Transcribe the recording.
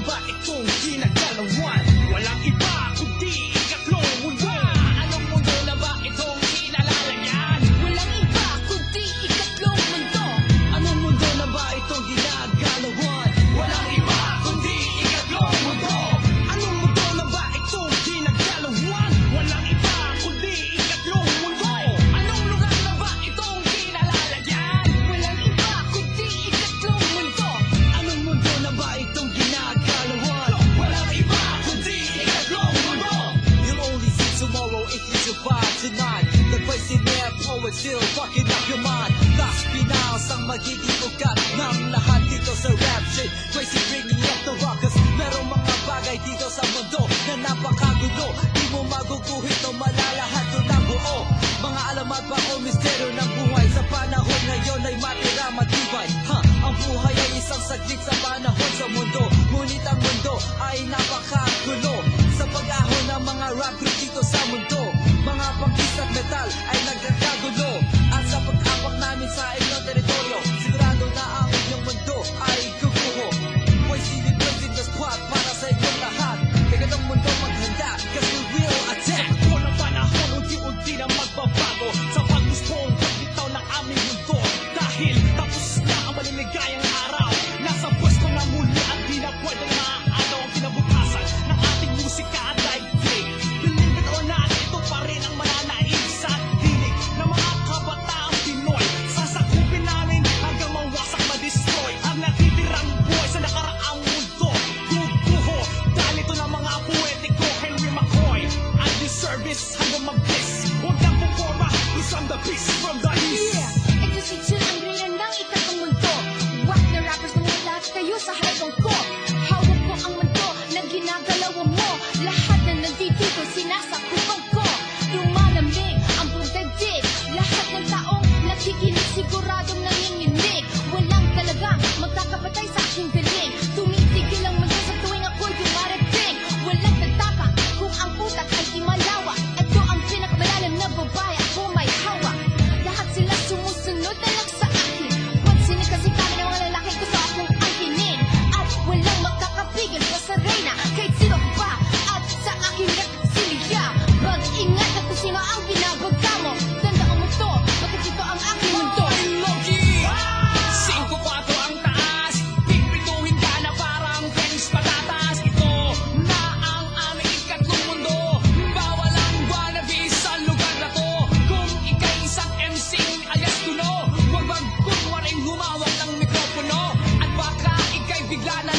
ba itong ginagalawan? Walang iba kundi ikatlong mundo. Anong mundo na ba itong kinalalagyan? Walang iba kundi ikatlong mundo. Anong mundo na ba itong ginagalawan? Walang iba kundi ikatlong mundo. Anong mundo na ba itong ginagalawan? Walang iba kundi ikatlong mundo. Anong lugar na ba itong kinalalagyan? Walang iba kundi ikatlong mundo. Anong mundo na ba itong ginagalawan? Walang iba kundi ikatlong mundo. You'll only see tomorrow if you survive tonight. The crazy rap poet still fucking up your mind. Thus pinaos ang magiging ugat ng lahat dito sa rap shit. Crazy bringing up the rockers. Merong mga bagay dito sa mundo na napakagulo. Di mo maguguhit o malalahat doon ang buo. Mga alamat ba o misteryo ng buhay sa panahon ngayon ay matira matibay. Ang buhay ay isang saglit sa panahon sa mundo. Ngunit ang mundo ay napakagulo. Sa pag-ahon ng mga rap group dito sa mundo, mga pangkis at metal ay nagkakagulo. At sa pag-awak namin sa inyong teritoryo, sigurado na ang inyong mundo ay guguho. Boy, silipin in the spot para sa inyong lahat. Kaya ng mundo maghanda, cause we will attack. Takbo ng panahon, unti-unti na magbabago sa pagguspong pagbitaw ng aming mundo. Dahil tapos na ang maliligayang araw, nasa pwesto na muli at di na pwedeng maaalaw ang kinabukasan ng ating musika at daigdig. Believe it or not, ito pa rin ang mananaig sa dinig ng mga kabataang Pinoy. Sasakupin namin hanggang mawasak ma-destroy ang natitirang buhay sa nakaraang mundo. Guguho, dahil ito ng mga poetiko Henry McCoy. At this service hanggang mag-bliss. Huwag lang puporma, cause I'm the beast from the east. Ito si Chill ang reyna ng ikatlong mundo. Wak na rappers na lahat kayo sa harapang ko. Hawak ko ang mundo na ginagalawan mo. Lahat na nandito sinasakupan ko. Lumalamig ang buong daigdig. Lahat ng taong nakikinig siguradong nanginginig. Walang talagang magkakapatay sa aking galing. Tumitigil ang mundo sa tuwing ako'y dumarating. Walang nagtaka kung ang utak ay di malawa. Ito ang pinakamalalim na babae ako may hawak. Lahat sila sumusunod na lang sa akin. Pansin kasi kami ng mga lalaki gusto akong angkinin. At walang makakapigil pa sa reyna kahit sino pa. At sa aking repsilya, mag-ingat at kung sino ang binabagta mo. Tandaan mo to, bakit ito ang aking mundo. Hoy, Loki! 5-4 ang taas. Pipituhin ka na parang French patatas. Ito na ang aming ikatlong mundo. Bawal ang wannabe sa lugar na to. Kung ika'y isang MC alias tuno, huwag magkunwaring humawak ng mikropono. At baka ika'y bigla na